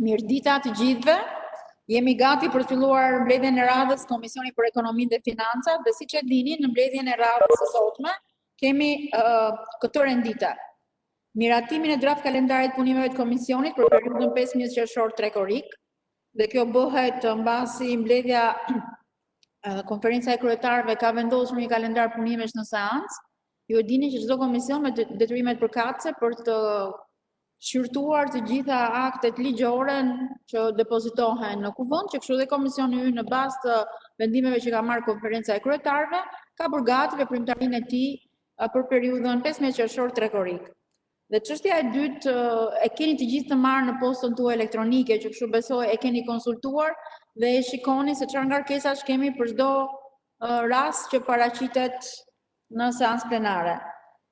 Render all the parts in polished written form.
Mirëdita të gjithëve. Jemi gati për të filluar mbledhjen e radhës Komisioni për Ekonominë dhe Financat dhe siç e dini, në mbledhjen e radhës së sotme kemi këtë rendite. Miratimin e draft kalendarit punimeve të Komisionit për periudhën 15 qershor trekorik, dhe kjo bëhet mbasi mbledhja konferenca e kryetarëve ka vendosur një kalendar punimesh në seancë. Ju e dini që çdo komision me detyrimet përkatëse për të shqyrtuar të gjitha aktet ligjore që depozitohen në kuvend, që kështu dhe komisioni ynë në bazë të vendimeve që ka marrë konferenca e kryetarëve, ka përgatitur veprimtarinë e tij për periudhën 15 qershor trekorik. Dhe çështja e dytë e keni të gjithë të marrë në postën tuaj elektronike, që kështu besoj e keni konsultuar dhe e shikoni se çfarë ngarkesash kemi për çdo rast që paraqitet në seancë plenare.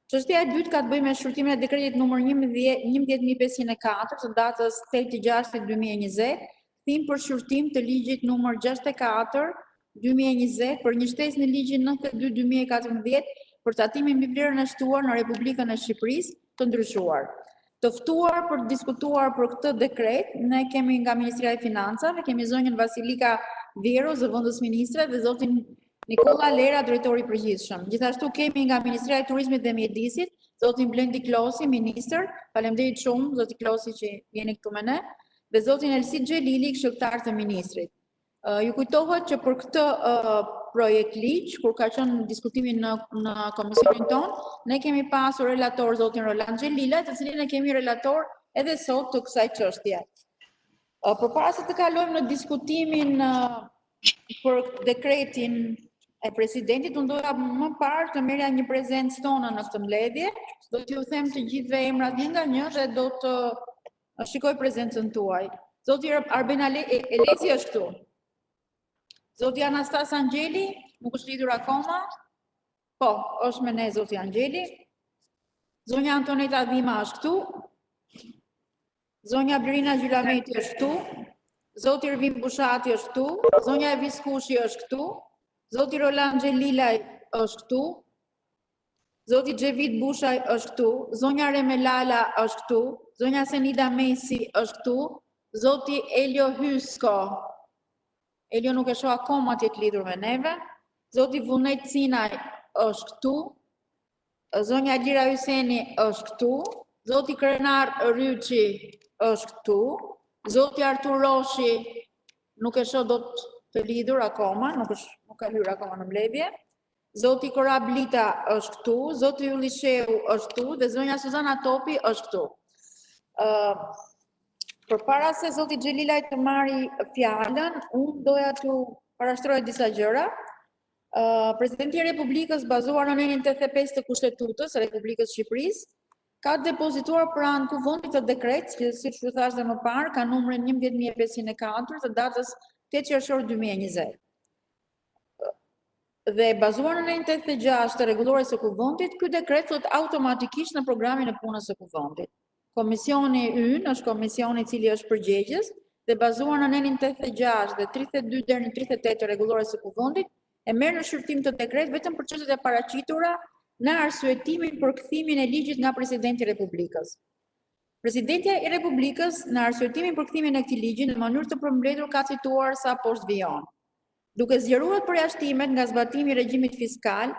Çështja e dytë ka të bëjë me shqyrtimin e dekretit numër 11504 të datës 8/6/2020, thim për shqyrtim të ligjit numër 64/2020 për një shtesë në ligjin 92/2014 për tatimin mbi vlerën e shtuar në Republikën e Shqipërisë të ndryshuar. Të ftuar për të diskutuar për këtë dekret, ne kemi nga Ministria e Financave, kemi zonjën Vasilika Vjero, zëvendës ministre, dhe zotin Nikola Lera, drejtori i përgjithshëm. Gjithashtu kemi nga Ministria e Turizmit dhe Mjedisit, zotin Blendi Klosi, ministër. Faleminderit shumë zoti Klosi që jeni këtu me ne, dhe zotin Elsit Xhelili, këshilltar të ministrit. Ju kujtohet që për këtë projekt ligj, kur ka qenë diskutimi në komisionin ton, ne kemi pasur relator zotin Roland Xhelila, të cilin e kemi relator edhe sot të kësaj çështje. Përpara se të kalojmë në diskutimin për dekretin e presidentit, unë doja më parë të merrja një prezencë tonë në këtë mbledhje. Do t'ju them të gjithëve emrat një nga një dhe do të shikoj prezencën tuaj. Zoti Arben Elezi është këtu. Zoti Anastas Angjeli nuk është lidhur akoma. Po, është me ne zoti Angjeli. Zonja Antoneta Dhima është këtu. Zonja Blerina Gjylameti është këtu. Zoti Ervin Bushati është këtu. Zonja Evis Kushi është këtu. Zoti Roland Xhelilaj është këtu. Zoti Xhevid Bushaj është këtu. Zonja Remelala është këtu. Zonja Senida Mesi është këtu. Zoti Elio Hysko. Elio nuk e shoh akoma të jetë lidhur me neve. Zoti Vunet Cinaj është këtu. Zonja Lira Hyseni është këtu. Zoti Krenar Ryçi është këtu. Zoti Artur Roshi nuk e shoh dot të lidhur akoma, nuk ka hyrë akoma në mbledhje. Zoti Korablita është këtu, zoti Yllisheu është këtu dhe zonja Suzana Topi është këtu. Përpara se zoti Xhelilaj të marri fjalën, unë doja t'ju parashtroja disa gjëra. Presidenti i Republikës, bazuar në nenin 85 të Kushtetutës së Republikës së Shqipërisë, ka depozituar pranë kuvendit të dekret, që siç ju thash më parë, ka numrin 11504 të datës 8 qershor 2020. Dhe bazuar në nenin 86 të rregullores së kuvendit, ky dekret thot automatikisht në programin e punës së kuvendit. Komisioni ynë është komisioni i cili është përgjegjës dhe bazuar në nenin 86 dhe 32 deri në 38 të rregullores së kuvendit, e merr në shqyrtim të dekret vetëm për çështjet e paraqitura në arsyetimin për kthimin e ligjit nga Presidenti i Republikës. Presidenti i Republikës në arsyetimin për kthimin e këtij ligji në mënyrë të përmbledhur ka cituar sa poshtë vijon. Duke zgjeruar përjashtimet nga zbatimi i regjimit fiskal,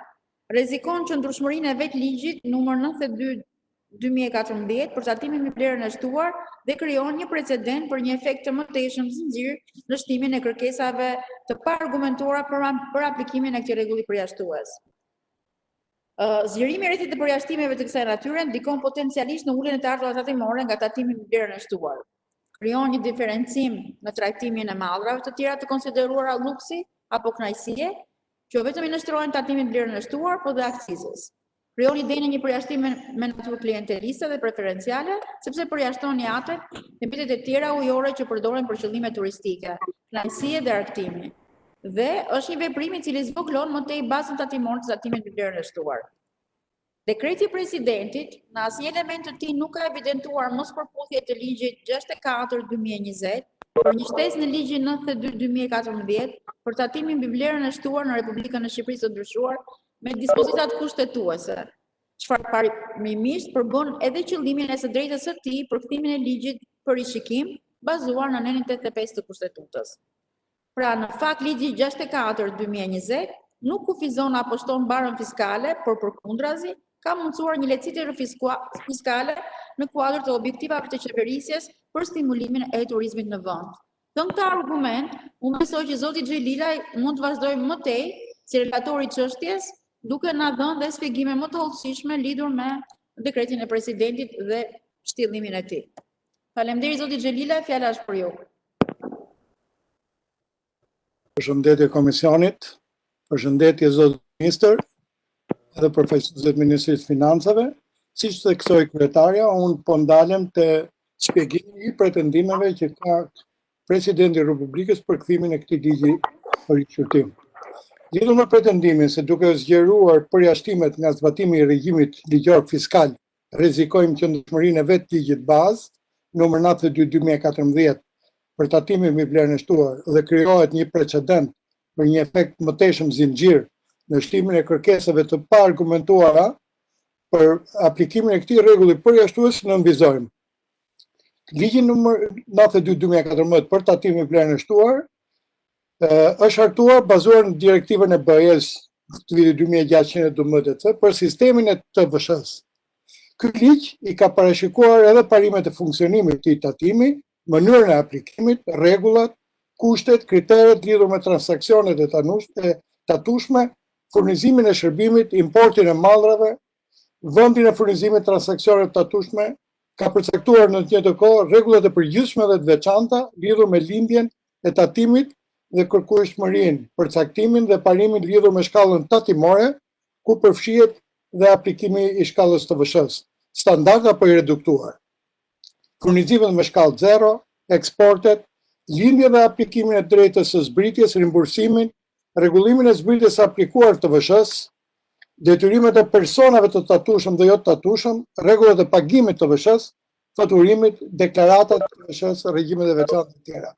rrezikon qëndrueshmërinë e vetë ligjit numër 92/2014 për tatimin me vlerën e shtuar dhe krijon një precedent për një efekt të mëtejshëm zinxhir në shtimin e kërkesave të paargumentuara për aplikimin e këtij rregulli përjashtues. Zgjerimi i rrethit të përjashtimeve të kësaj natyre ndikon potencialisht në uljen e të ardhurave tatimore nga tatimi me vlerën e shtuar. Krijon një diferencim në trajtimin e mallrave të tjera të konsideruara luksi apo kënaqësie, që vetëm i nështrojnë tatimin me vlerën e shtuar, po dhe akcizës. Krijon idenë një përjashtimi me natyrë klienteliste dhe preferenciale, sepse përjashton jatet dhe mbitet e tjera ujore që përdoren për qëllime turistike, kënaqësie dhe argëtimi. Dhe është një veprim i cili zvoglon më tej bazën tatimore të tatimit me vlerën e shtuar. Dekreti i presidentit në asnjë element të tij nuk ka evidentuar mospërputhje të ligjit 64/2020 për një shtesë në ligjin 92/2014 për tatimin mbi vlerën e shtuar në Republikën e Shqipërisë të ndryshuar me dispozitat kushtetuese, çfarë parimisht përbën edhe qëllimin e së drejtës së tij për kthimin e ligjit për rishikim bazuar në nenin 85 të Kushtetutës. Pra, në fakt, ligji 64/2020 nuk kufizon apo shton barën fiskale, por përkundrazi ka mundësuar një lehtësitje fiskale në kuadër të objektivave të qeverisjes për stimulimin e turizmit në vend. Thënë këtë argument, unë besoj që zoti Xhelilaj mund të vazhdojë më tej si relatori i çështjes, duke na dhënë dhe shpjegime më të hollësishme lidhur me dekretin e presidentit dhe shtyllimin e tij. Faleminderit zoti Xhelilaj, fjala është për ju. Përshëndetje Komisionit, përshëndetje zot ministër dhe përfaqësuesit Ministrisë Financave. Siç theksoi kryetarja, unë po ndalem te shpjegimi i pretendimeve që ka Presidenti i Republikës për kthimin e këtij ligji për rishqyrtim. Lidhur me pretendimin se duke zgjeruar përjashtimet nga zbatimi i regjimit ligjor fiskal, rrezikojmë qëndrueshmërinë e vetë ligjit bazë, numër 92/2014, për tatimin mbi vlerën e shtuar dhe krijohet një precedent për një efekt mëtejshëm zinxhir në shtimin e kërkesave të paargumentuara për aplikimin e këtij rregulli përjashtues, në nënvizojmë. Ligji numër 92/2014 për tatimin mbi vlerën e shtuar është hartuar bazuar në direktivën e BE-s të vitit 2612 për sistemin e TVSH-s. Ky ligj i ka parashikuar edhe parimet e funksionimit të tatimi, mënyrën e aplikimit, rregullat, kushtet, kriteret lidhur me transaksionet e tatueshme, furnizimin e shërbimit, importin e mallrave, vendin e furnizimit transaksioneve të tatueshme, ka përcaktuar në të njëjtën kohë rregullat e përgjithshme dhe të veçanta lidhur me lindjen e tatimit dhe kërkueshmërinë, përcaktimin dhe parimin lidhur me shkallën tatimore, ku përfshihet dhe aplikimi i shkallës TVSH-s, standard apo i reduktuar. Furnizimet me shkallë 0, eksportet, lindje dhe aplikimin e drejtës së zbritjes, rimbursimin, rregullimin e zbritjes së aplikuar TVSH-s, detyrimet e personave të tatueshëm dhe jo të tatueshëm, rregullat e pagimit të TVSH-s, faturimit, deklaratat të TVSH-s, regjimet e veçanta të tjera.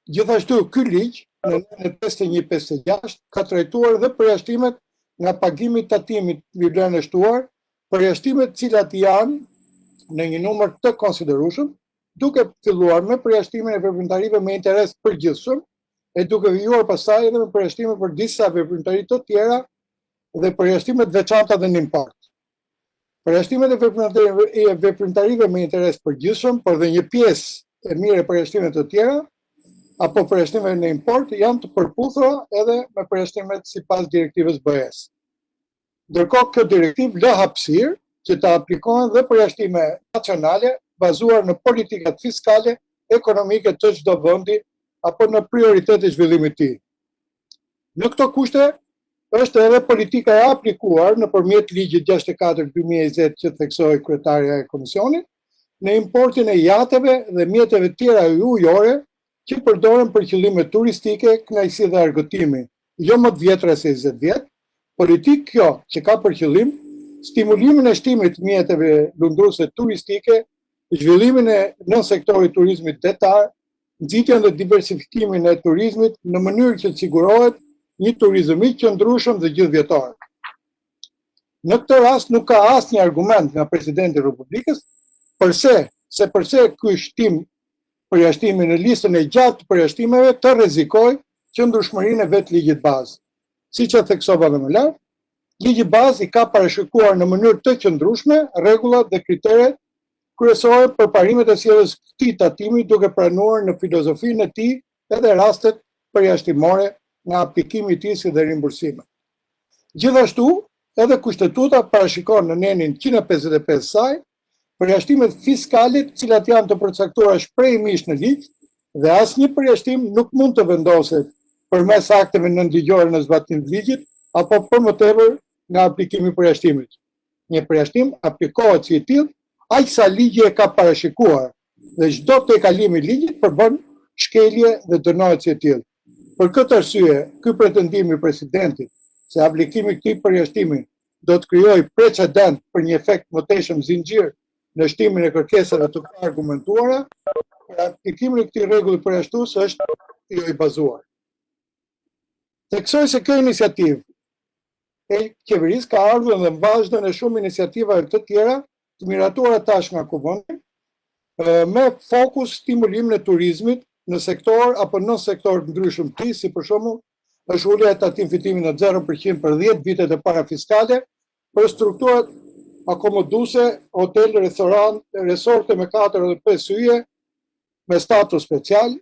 Gjithashtu, ky ligj në nënën 5156 ka trajtuar dhe përjashtimet nga pagimi i tatimit mbi vlerën e shtuar, përjashtimet të cilat janë në një numër të konsiderueshëm, duke filluar me përjashtimin e veprimtarive me interes përgjithshëm e duke vijuar pastaj edhe me përjashtime për disa veprimtari të tjera dhe përjashtimet veçanta dhe në import. Përjashtimet e veprimtarive me interes përgjithshëm, por dhe një pjesë e mirë e përjashtimet të tjera, apo përjashtimet në import janë të përputhura edhe me përjashtimet sipas direktivës BE-s. Ndërkohë kjo direktivë lë hapësirë që të aplikohen dhe përjashtime nacionale bazuar në politikat fiskale, ekonomike të çdo vendi apo në prioritetet e zhvillimit të tij. Në këto kushte është edhe politika e aplikuar nëpërmjet ligjit 64/2020 që theksoi kryetarja e Komisionit në importin e jateve dhe mjeteve tjera ujore që përdoren për qëllime turistike, kënaqësi dhe argëtimi, jo më të vjetra se 20 vjet. Politikë kjo që ka për qëllim stimulimin e shtimit të mjeteve lundruese turistike, zhvillimin në sektorit turizmit detar, nxitjen dhe diversifikimin e turizmit në mënyrë që të sigurohet një turizëm i qëndrueshëm dhe gjithvjetor. Në këtë rast nuk ka asnjë argument nga Presidenti i Republikës përse ky shtim përjashtimi në listën e gjatë të përjashtimeve të rrezikojë qëndrueshmërinë e vetë ligjit bazë. Siç e theksova më lart, ligji bazë i ka parashikuar në mënyrë të qëndrueshme rregullat dhe kriteret kryesore për parimet e sjelljes këtij tatimi, duke pranuar në filozofinë e tij edhe rastet përjashtimore nga aplikimi i tij si dhe rimbursime. Gjithashtu, edhe kushtetuta parashikon në nenin 155 saj përjashtimet fiskale të cilat janë të përcaktuara shprehimisht në ligj dhe asnjë përjashtim nuk mund të vendoset përmes akteve nënligjore në zbatim të ligjit apo për më tepër nga aplikimi i përjashtimit. Një përjashtim aplikohet si i tillë aq sa ligji e ka parashikuar dhe çdo tejkalim i ligjit përbën shkelje dhe dënohet si i tillë. Për këtë arsye, ky pretendim i presidentit se aplikimi i këtij përjashtimi do të krijojë precedent për një efekt mëtejshëm zinxhir në shtimin e kërkesave të argumentuara, për aplikimin e këtij rregulli përjashtues është jo i bazuar. Theksoj se kjo iniciativë e qeverisë ka ardhur dhe në vazhdim e shumë iniciativave të tjera të miratuara tash nga Kuvendit, me fokus stimulim në turizmit në sektor apo në sektor të ndryshëm të si për shembull është ulja e tatim fitimin në 0% për 10 vitet e para fiskale për strukturat akomoduese, hotel, restorant, resorte me 4 dhe 5 yje me status special,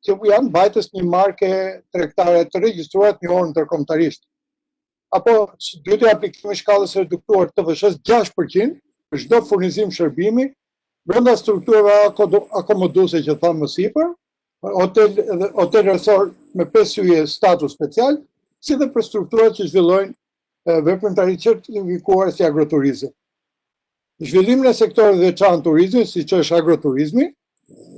që janë mbajtës një marke tregtare të regjistruar në orën ndërkombëtarisht. Apo dytë aplikimi shkallës reduktuar të TVSH 6% për çdo furnizim shërbimi brenda strukturave akomoduese që thamë më sipër, hotel resort me 5 yje status special, si dhe për strukturat që zhvillojnë veprimtari certifikuar si agroturizëm. Zhvillimin e sektorit veçantë turizmit, siç është agroturizmi,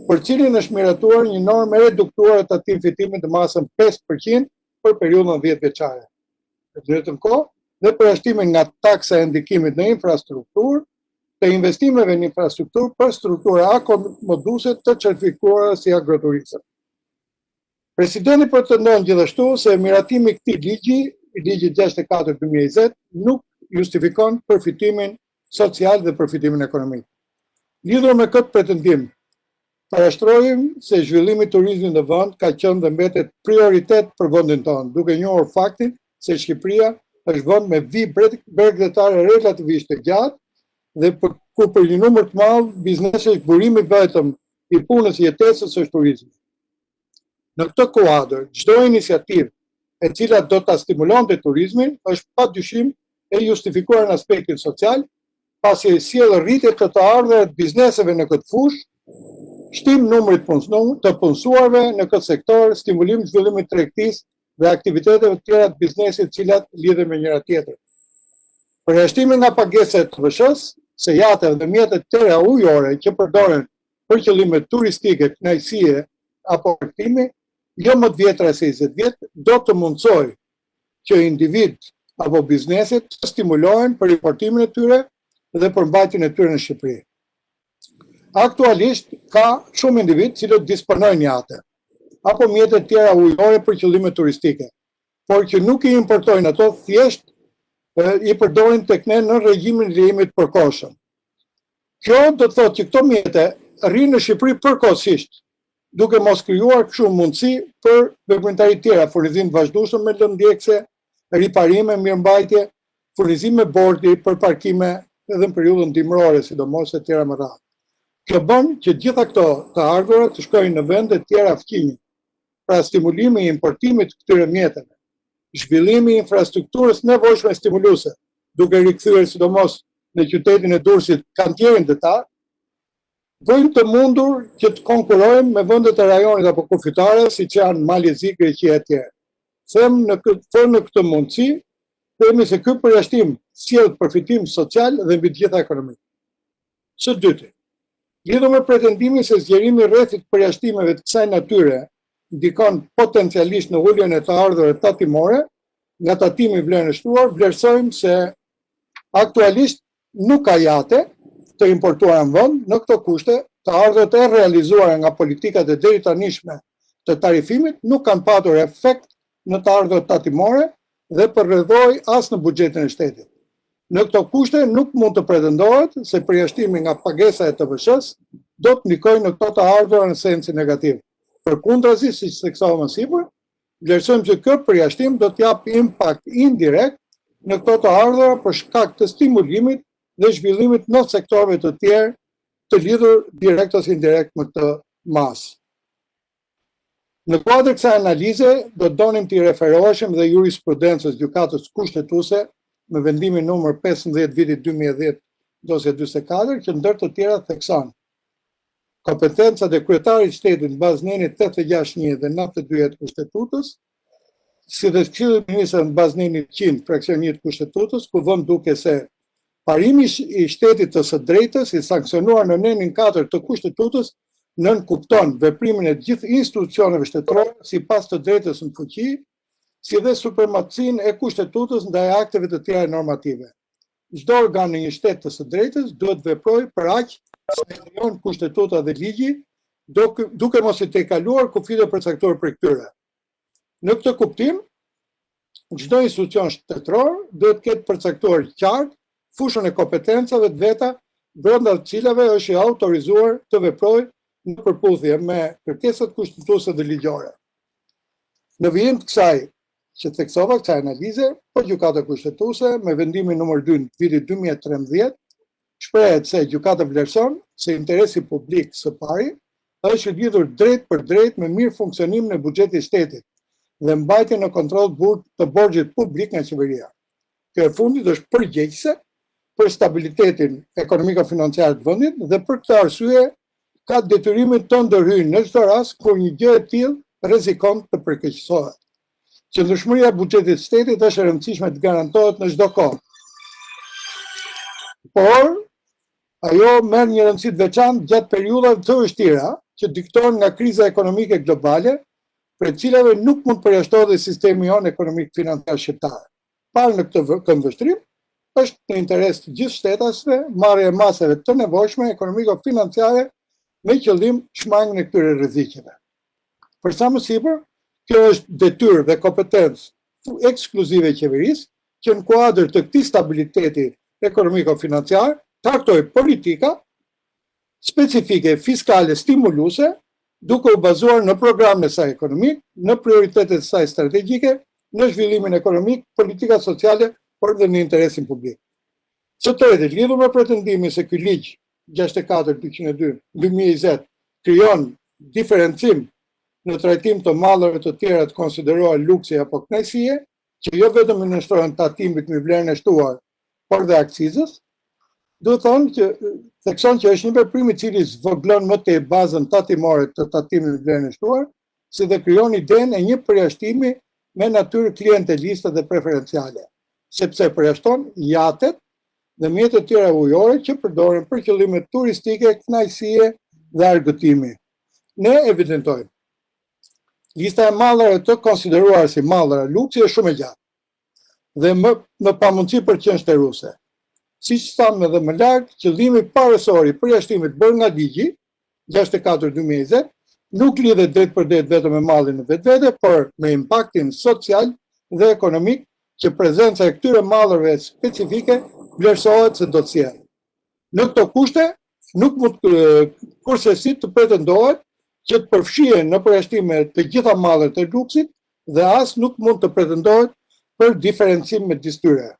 për cilin është miratuar një normë reduktuar e tatim fitimit të masën 5% për periudhën 10 vjeçare. Në të njëjtën kohë, dhe përjashtimin nga taksa e ndikimit në infrastrukturë, të investimeve në infrastrukturë për struktura akomoduese të certifikuara si agroturizëm. Presidenti pretendon gjithashtu se miratimi i këtij ligji, ligji 64/2020, nuk justifikon përfitimin social dhe përfitimin ekonomik. Lidhur me këtë pretendim, parashtrojmë se zhvillimi i turizmit në vend ka qenë dhe mbetet prioritet për vendin tonë, duke njohur faktin se Shqipëria është vend me vijë bregdetare relativisht të gjatë dhe ku për një numër të madh biznesesh burimi vetëm i punës jetesës është turizmi. Në këtë kuadër, çdo iniciativë e cila do ta stimulonte turizmin është padyshim e justifikuar në aspektin social, pasi sjell rritje të ardhurave të bizneseve në këtë fushë, shtim numrit të punësuarve në këtë sektor, stimulim zhvillimit të tregtisë dhe aktiviteteve të tjera të biznesit të cilat lidhen me njëra tjetrën. Përjashtimi nga pagesat të TVSH-s, se jatët dhe mjetet tjera ujore që përdoren për qëllime turistike, kënaqësie apo argëtimi, jo më të vjetra se 20 vjet, do të mundsoj që individ apo bizneset të stimulohen për importimin e tyre dhe për mbajtjen e tyre në Shqipëri. Aktualisht ka shumë individ që disponojnë jate apo mjete të tjera ujore për qëllime turistike, por që nuk i importojnë ato, thjesht i përdorin tek ne në regjimin e lejimit përkohshëm. Kjo do të thotë që këto mjete rrinë në Shqipëri përkohësisht, duke mos krijuar kështu mundësi për veprimtari të tjera, furnizim të vazhdueshëm me lëndjekse, riparime, mirëmbajtje, furnizim me bordi për parkime edhe në periudhën dimrore, sidomos e tjera më radhë. Kjo bën që gjitha këto të ardhurat të shkojnë në vende të tjera fqinje, pra stimulimi i importimit të këtyre mjeteve, zhvillimi i infrastrukturës nevojshme stimuluese, duke rikthyer sidomos në qytetin e Durrësit kantierin detar, bëjnë të mundur që të konkurojmë me vendet e rajonit apo kufitare, siç janë Malezi, Greqia e tjerë. Them në këtë mundësi, themi se ky përjashtim sjell përfitim social dhe mbi të gjitha ekonomik. Së dyti, lidhur me pretendimin se zgjerimi rreth përjashtimeve të kësaj natyre ndikon potencialisht në uljen e të ardhurave tatimore, nga tatimi i vlerën e shtuar, vlerësojmë se aktualisht nuk ka jate të importuara në vend në këto kushte, të ardhurat e realizuara nga politikat e deri tanishme të tarifimit nuk kanë patur efekt në të ardhurat tatimore dhe përrëdhoi as në buxhetin e shtetit. Në këto kushte nuk mund të pretendohet se përjashtimi nga pagesa e TVSH-s do të ndikojë në këto të ardhura në sensi negativ. Përkundrazi, siç theksova më sipër, vlerësojmë që ky përjashtim do të japë impakt indirekt në këto të ardhura për shkak të stimulimit dhe zhvillimit në sektorëve të tjerë të lidhur direkt ose indirekt me këtë masë. Në kuadër kësaj analize, do donim të referoheshim dhe jurisprudencës gjykatës kushtetuese me vendimin numër 15 vitit 2010, dosje 44, që ndër të tjera thekson kompetencat e kryetarit të shtetit në bazë nenit 861 dhe 92 të kushtetutës, si dhe Këshillit Ministrave në bazë nenit 100 fraksion 1 të kushtetutës, ku vëmë duke se parimi i shtetit të së drejtës i sankcionuar në nenin 4 të kushtetutës nënkupton veprimin e gjithë institucioneve shtetërore sipas të drejtës në fuqi, si dhe supremacinë e kushtetutës ndaj akteve të tjera normative. Çdo organ në një shtet të së drejtës duhet veprojë për aq sa e lejon kushtetuta dhe ligji, duke mos i tejkaluar kufitë përcaktuar për këtyre. Në këtë kuptim, çdo institucion shtetëror duhet të ketë përcaktuar qartë fushën e kompetencave të veta brenda të cilave është i autorizuar të veprojë në përputhje me kërkesat kushtetuese dhe ligjore. Në vijim të kësaj që theksova kësaj analize, po gjykata kushtetuese me vendimin nr. 2 të vitit 2013 shprehet se gjykata vlerëson se interesi publik së pari është i lidhur drejt për drejt me mirë funksionimin e buxhetit shtetit dhe mbajtjen në kontroll të borxhit publik nga qeveria. Kjo e fundit është përgjegjëse për stabilitetin ekonomiko-financiar të vendit dhe për këtë arsye ka detyrimin të ndërhyjë në çdo rast kur një gjë e tillë rrezikon të përkeqësohet. Qëndrueshmëria e buxhetit të shtetit është e rëndësishme të garantohet në çdo kohë. Por ajo merr një rëndësi të veçantë gjatë periudhave të vështira që diktohen nga kriza ekonomike globale, për të cilave nuk mund përjashtohet sistemi jon ekonomik financiar shqiptar. Parë në këtë këndvështrim, është në interes të gjithë shtetasve marrja e masave të nevojshme ekonomiko-financiare me qëllim shmangjen e këtyre rrezikeve. Për sa më sipër, kjo është detyrë dhe kompetencë ekskluzive e qeverisë që në kuadër të këtij stabiliteti ekonomiko-financiar traktoj politika specifike fiskale stimuluese duke u bazuar në programin e saj ekonomik, në prioritetet e saj strategjike, në zhvillimin ekonomik, politika sociale, por dhe në interesin publik. Së tretë, lidhur me pretendimin se ky ligj 64/202/2020 krijon diferencim në trajtim të mallrave të tjera të konsideruar luksi apo kënaqësie, që jo vetëm i nënshtrohen tatimit me vlerën e shtuar, por dhe akcizës, duhet thonë që thekson që është një veprim i cili zvogëlon më tej bazën tatimore të tatimit me vlerën e shtuar, si dhe krijon idenë e një përjashtimi me natyrë klienteliste dhe preferenciale, sepse përjashton jatet dhe mjetet tjera ujore që përdoren për qëllime turistike, kënaqësie dhe argëtimi. Ne evidentojmë. Lista e mallrave të konsideruar si mallra luksi është shumë e gjatë dhe më pamundësi për qenë shteruese. Siç thamë edhe më lart, qëllimi parësor i përjashtimit bërë nga ligji 64/2020 nuk lidhet drejt për drejt vetëm me mallin në vetvete, por me impaktin social dhe ekonomik që prezenca e këtyre mallrave specifike vlerësohet se do të sjellë. Në këto kushte nuk mund kursesi të pretendohet që të përfshihen në përjashtime të gjitha mallrat e luksit dhe as nuk mund të pretendohet për diferencim me tyre.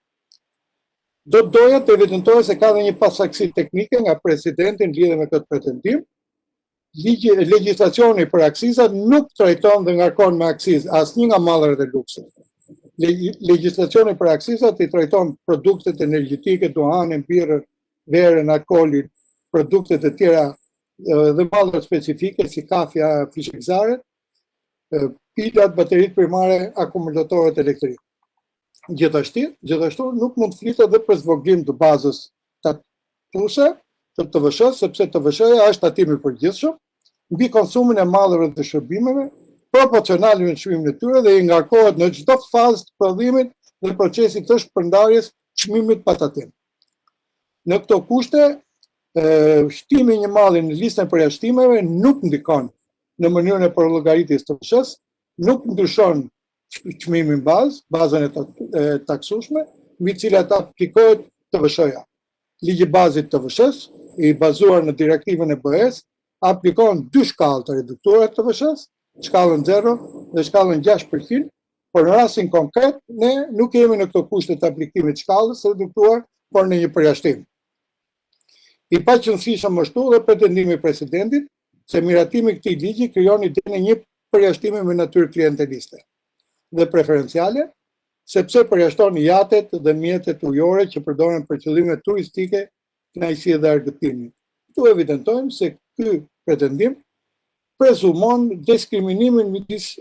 Do të doja të evidentohet se ka dhe një pasaktësi teknike nga presidenti në lidhje me këtë pretendim. Legjislacioni për akcizat nuk trajton dhe ngarkon me akcizë asnjë nga mallrat e luksit. Legjislacioni për akcizat i trajton produktet energjetike, duhanin, birrën, verën, alkoolin, produktet e tjera dhe mallrat specifike si kafja, fishekzaret, pilat, bateritë primare, akumulatorët elektrik. Gjithashtu nuk mund të flitet edhe për zvogëlim të bazës tatuese të TVSH-s, sepse TVSH-ja është tatimi i përgjithshëm mbi konsumin e mallrave dhe shërbimeve, proporcional me çmimin e tyre dhe i ngarkohet në çdo fazë të prodhimit dhe procesit të shpërndarjes çmimit pa tatim. Në këto kushte, shtimi i një malli në listën e përjashtimeve nuk ndikon në mënyrën e përllogaritis të TVSH-s, nuk ndryshon çmimin bazën e taksueshme, mbi të cilat aplikohet TVSH-ja. Ligji bazit të TVSH-s, i bazuar në direktivën e BE-s, aplikon dy shkallë të reduktuara të TVSH-s, shkallën 0 dhe shkallën 6%, por në rastin konkret ne nuk jemi në këto kushte të aplikimit shkallës së reduktuar, por në një përjashtim. I paqëndësishëm ashtu dhe pretendimi i presidentit se miratimi i këtij ligji krijon idenë e një përjashtimi me natyrë klienteliste dhe preferenciale, sepse përjashton jatet dhe mjetet ujore që përdoren për qëllime turistike, kënaqësie dhe argëtimi. Tu evidentojmë se ky pretendim presumon diskriminimin midis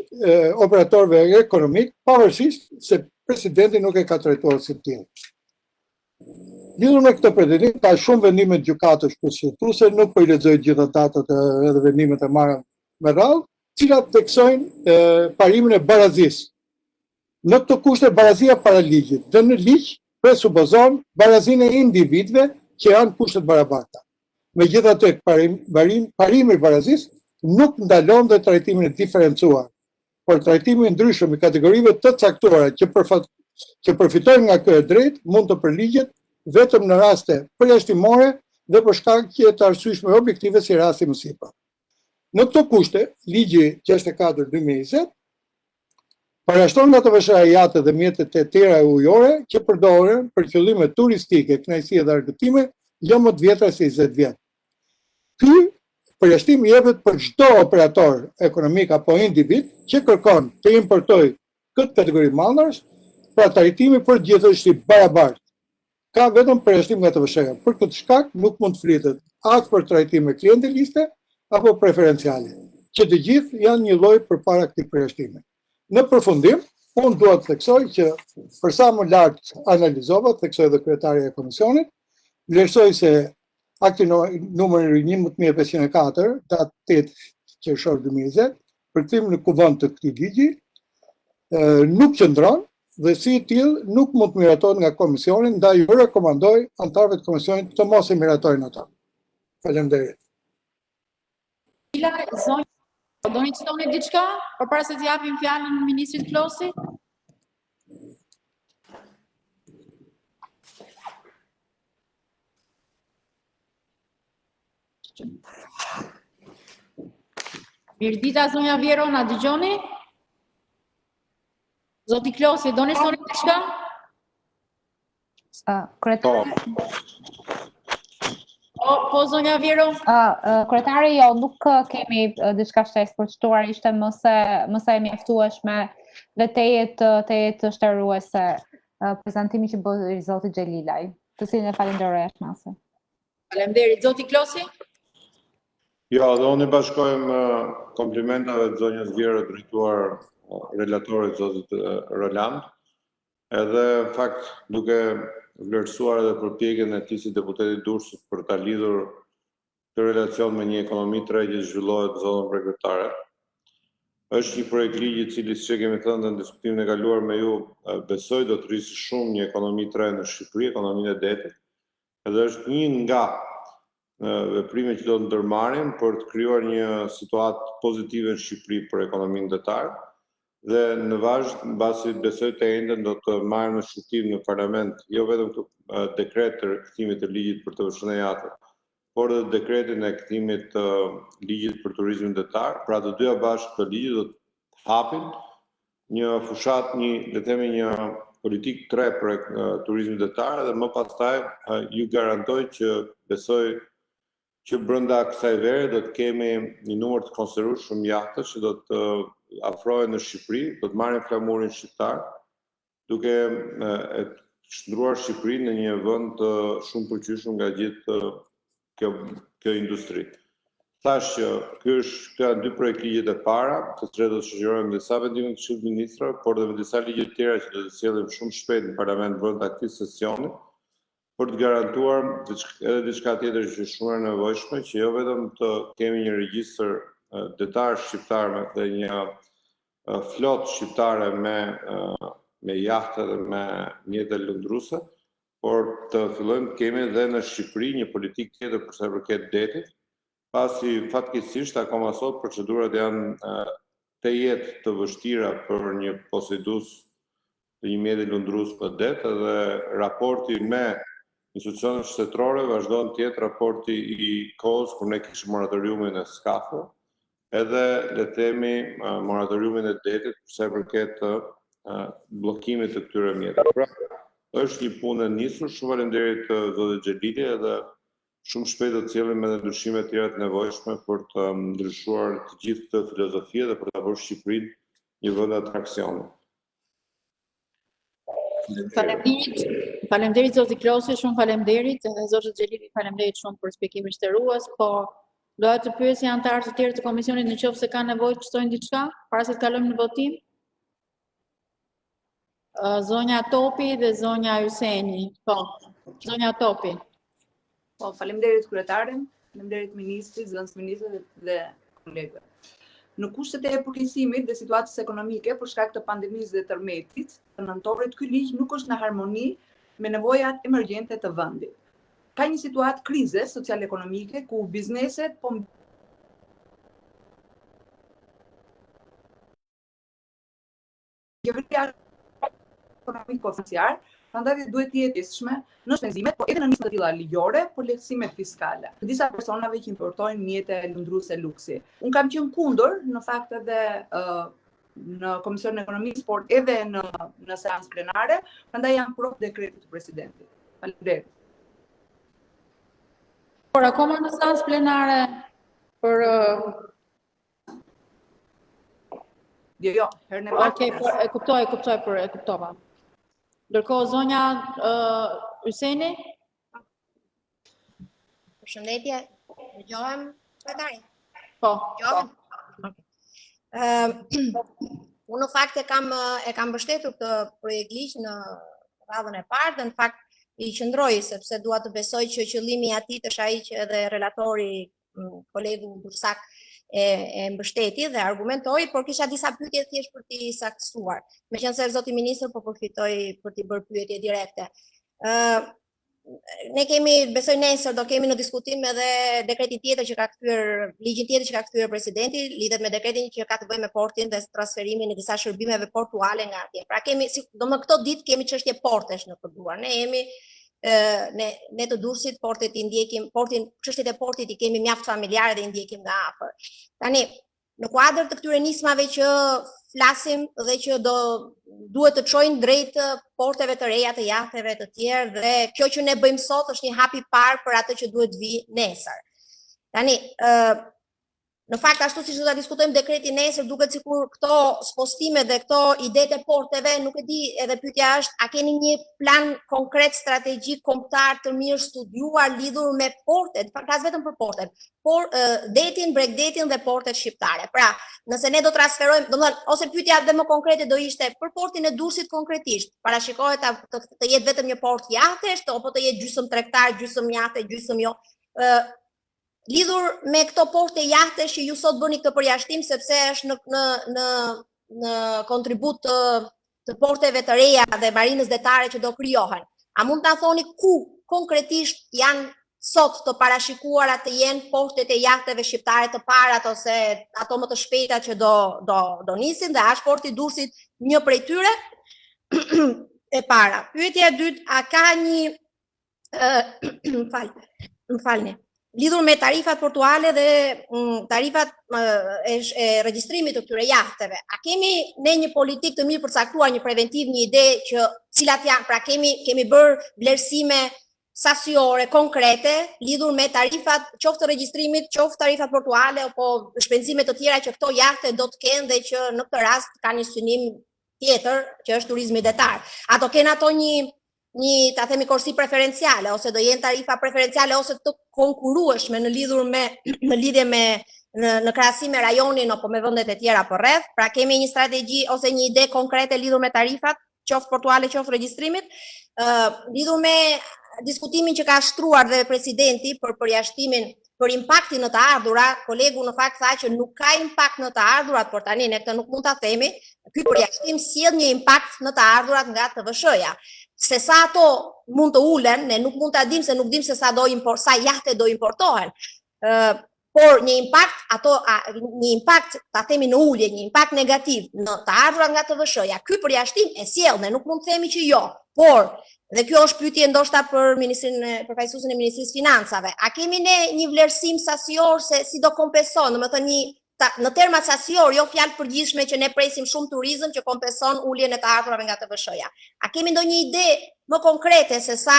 operatorëve ekonomik, pavarësisht se presidenti nuk e ka trajtuar si tillë. Lidhur me këtë pretendim, ka shumë vendime të gjykatës kushtetuese, nuk po I lexoj gjitha datat edhe vendimet e marra me radhë, cilat theksojnë parimin e barazisë. Në këto kushte barazia para ligjit, dhe në ligj presupozon barazinë e individëve që janë kushtet barabakta. Megjithatë, parimi I barazisë nuk ndalon dhe trajtimin e diferencuar, por trajtimi I ndryshëm I kategorive të caktuara që përfitojnë nga ky drejt mund të përligjet vetëm në raste përjashtimore dhe për shkakje të arsyeshme objektive si rasti mësipa. Në këto kushte, ligji 64/2020 parashton nga të vëshajate dhe mjetet e tjera ujore që përdoren për qëllime turistike, kënaqësie dhe argëtime jo më të vjetra se 20 vjet. Ky përjashtim jepet për çdo operator ekonomik apo individ që kërkon të importojë këtë kategori mallrash, pra trajtimi për gjithësht i barabartë. Ka vetëm përjashtim nga të vëshëja. Për këtë shkak nuk mund të flitet as për trajtime klienteliste apo preferenciale, që të gjithë janë një lloj përpara këtij përjashtimi. Në përfundim, unë dua të theksoj që për sa më lart analizova, theksoi edhe kryetari e komisionit, vlerësoj se akti numër 11504, datë 8 qershor 2020, përkthim në kuvend të këtij ligji, nuk qëndron dhe si i tillë nuk mund të miratohet nga komisioni, ndaj ju rekomandoj anëtarëve të komisionit të mos e miratojnë ata. Faleminderit. Zonja, doni të thoni diçka përpara se të japim fjalën ministrit Klosi? Mirdita, zonja Vjero, na dëgjoni? Zoti Klosi, doni të thoni diçka? Po, zonja Vjero? Kryetari, jo, nuk kemi diçka shtesë për të shtuar, ishte mëse e mjaftueshme dhe të jetë shtërruese prezantimi që bëri zoti Xhelilaj, të cilin e falenderoj ashmase. Faleminderit, zoti Klosi? Jo, dhe unë i bashkojmë komplimentave të zonjës Vjerë drejtuar relatorit zotit Roland, edhe në fakt duke vlerësuar edhe përpjekjen e tij si deputeti Durrësit për ta lidhur këtë relacion me një ekonomi të re që zhvillohet në zonën bregdetare. Është një projekt ligji i cili, siç e kemi thënë në diskutimin e kaluar me ju, besoj do të rrisë shumë një ekonomi të re në Shqipëri, ekonominë e detit, edhe është një nga veprime që do të ndërmarrim për të krijuar një situatë pozitive në Shqipëri për ekonominë detare. Dhe në vazhdim, mbasi besoj të enden do të marrim në shqyrtim në parlament, jo vetëm këtë dekret të rikthimit të ligjit për të vështërsiat, por edhe dekretin e kthimit të ligjit për turizmin detar. Pra të dyja bashkë të ligjit do të hapin një fushat, le të themi një politikë tre për turizmin detar, dhe më pastaj ju garantoj që besoj që brenda kësaj vere do të kemi një numër të konsiderueshëm jahte që do të afrohen në Shqipëri, do të marrin flamurin shqiptar, duke e shndruar Shqipërinë në një vend shumë përqyeshëm nga gjithë kjo industri. Thash që këto janë dy projekt ligjet e para, të cilat do të shoqërojmë disa vendime të Këshillit të Ministrave, por edhe me disa ligje të tjera që do të sjellim shumë shpejt në parlament brenda këtij sesioni, për të garantuar edhe diçka tjetër që është shumë e nevojshme, që jo vetëm të kemi një regjistër detar shqiptar dhe një flotë shqiptare me jahte dhe me mjete lëndruese, por të fillojmë të kemi edhe në Shqipëri një politikë tjetër për sa i përket detit, pasi fatkeqësisht akoma sot procedurat janë të jetë të vështira për një posedues të një mjeti lëndrues për det, edhe raporti me institucionet shtetërore vazhdon të jetë raporti i kohës kur ne kishim moratoriumin e skafë, edhe le të themi moratoriumin e detit për sa i përket bllokimit të këtyre mjeteve. Pra, është një punë e nisur. Shumë faleminderit zotit Xhelili, edhe shumë shpejt do të sjellim edhe ndryshime të tjera të nevojshme për të ndryshuar të gjithë këtë filozofi dhe për ta bërë Shqipërinë një vend atraksioni. Faleminderit zoti Klosi, shumë faleminderit, edhe zotit Xhelili faleminderit shumë për shpjegimin shtërues, po doja të pyesja anëtarët e tjerë të komisionit nëse kanë nevojë të thonë diçka para se të kalojmë në votim. Zonja Topi dhe zonja Hyseni. Po, zonja Topi. Po, faleminderit kryetaren, faleminderit ministrit, zëvendës ministrit dhe kolegëve. Në kushtet e përkeqësimit dhe situatës ekonomike për shkak të pandemisë dhe tërmetit të nëntorit, ky ligj nuk është në harmoni me nevojat emergjente të vendit. Ka një situatë krize social-ekonomike ku bizneset po qeveria ekonomik po financiar Prandaj duhet të jetë pjesëshme në shpenzimet, por edhe në nismë të tilla ligjore për lehtësimet fiskale të disa personave që importojnë mjete lundruese luksi. Unë kam qenë kundër në fakt edhe në Komisionin e Ekonomisë, por edhe në seancë plenare, prandaj jam pro dekretit të presidentit. Faleminderit. Por akoma në seancë plenare për Jo, herën e parë. Okej, e kuptova. Ndërkohë zonja Hyseni? Përshëndetje, dëgjohem, kryetari? Po. Unë në fakt e kam mbështetur këtë projekt ligj në radhën e parë dhe në fakt i qëndroj sepse dua të besoj që qëllimi i atij është ai që edhe relatori kolegu Dursak e mbështeti dhe argumentoi, por kisha disa pyetje thjesht për t'i saktësuar. Meqense zoti ministër po përfitoi për t'i bërë pyetje direkte. Ne kemi, besoj nesër do kemi në diskutim edhe dekretin tjetër që ka kthyer, ligjin tjetër që ka kthyer presidenti, lidhet me dekretin që ka të bëjë me portin dhe transferimin e disa shërbimeve portuale nga atje. Pra kemi, domethënë këto ditë kemi çështje portesh në përduar. Ne jemi ne të Durrësit portet i ndjekim, çështjet e portit i kemi mjaft familjare dhe i ndjekim nga afër. Tani, në kuadër të këtyre nismave që flasim dhe që duhet të çojnë drejt porteve të reja të jahteve të tjerë dhe kjo që ne bëjmë sot është një hap i parë për atë që duhet vi nesër. Tani, në fakt ashtu siç do ta diskutojmë dekretin nesër, duket sikur këto spostime dhe këto idetë e porteve, nuk e di, edhe pyetja është, a keni një plan konkret strategjik kombëtar të mirë studiuar lidhur me portet, flas vetëm për portet, por detin, bregdetin dhe portet shqiptare. Pra, nëse ne do transferojmë, domethënë, ose pyetja dhe më konkrete do ishte për portin e Durrësit konkretisht, parashikohet të jetë vetëm një port jahtesh, apo të jetë gjysmë tregtar, gjysmë jahte, gjysmë jo. Lidhur me këto porte jahte që ju sot bëni këtë përjashtim sepse është në kontribut të porteve të reja dhe marinës detare që do krijohen. A mund ta thoni ku konkretisht janë sot të parashikuara të jenë portet e jahteve shqiptare të parat ose ato më të shpejta që do nisin dhe është porti i Durrësit një prej tyre? E para. Pyetja e dytë, a ka një më falni. Lidhur me tarifat portuale dhe tarifat e regjistrimit të këtyre jahteve. A kemi ne një politikë të mirë përcaktuar, një preventiv, një ide që cilat janë, pra kemi bërë vlerësime sasiore, konkrete, lidhur me tarifat, qoftë të regjistrimit, qoftë tarifat portuale, apo shpenzime të tjera që këto jahte do të kenë dhe që në këtë rast ka një synim tjetër, që është turizmi detar. Ato kenë ato një ta themi korsi preferenciale, ose do jenë tarifa preferenciale ose të konkurueshme në lidhje me në krahasim me rajonin apo me vendet e tjera përreth. Pra kemi një strategji ose një ide konkrete lidhur me tarifat, qoftë portuale, qoftë regjistrimit, lidhur me diskutimin që ka shtruar dhe presidenti për përjashtimin për impaktin në të ardhurat. Kolegu në fakt tha që nuk ka impakt në të ardhurat, por tani ne këtë nuk mund ta themi. Ky përjashtim sjell një impakt në të ardhurat nga TVSH-ja. Se sa ato mund të ulen, ne nuk mund ta dim se nuk dim se sa jahte do importohen. Por një impakt, ta themi në ulje, një impakt negativ në të ardhurat nga TVSH-ja. Ky përjashtim e sjell, ne nuk mund të themi që jo. Por, dhe kjo është pyetje ndoshta për përfaqësuesin e Ministrisë Financave. A kemi ne një vlerësim sasior se si do kompenson, domethënë në termat sasior, jo fjalë përgjithshme që ne presim shumë turizëm që kompenson uljen e të ardhurave nga TVSH-ja. A kemi ndonjë ide më konkrete se sa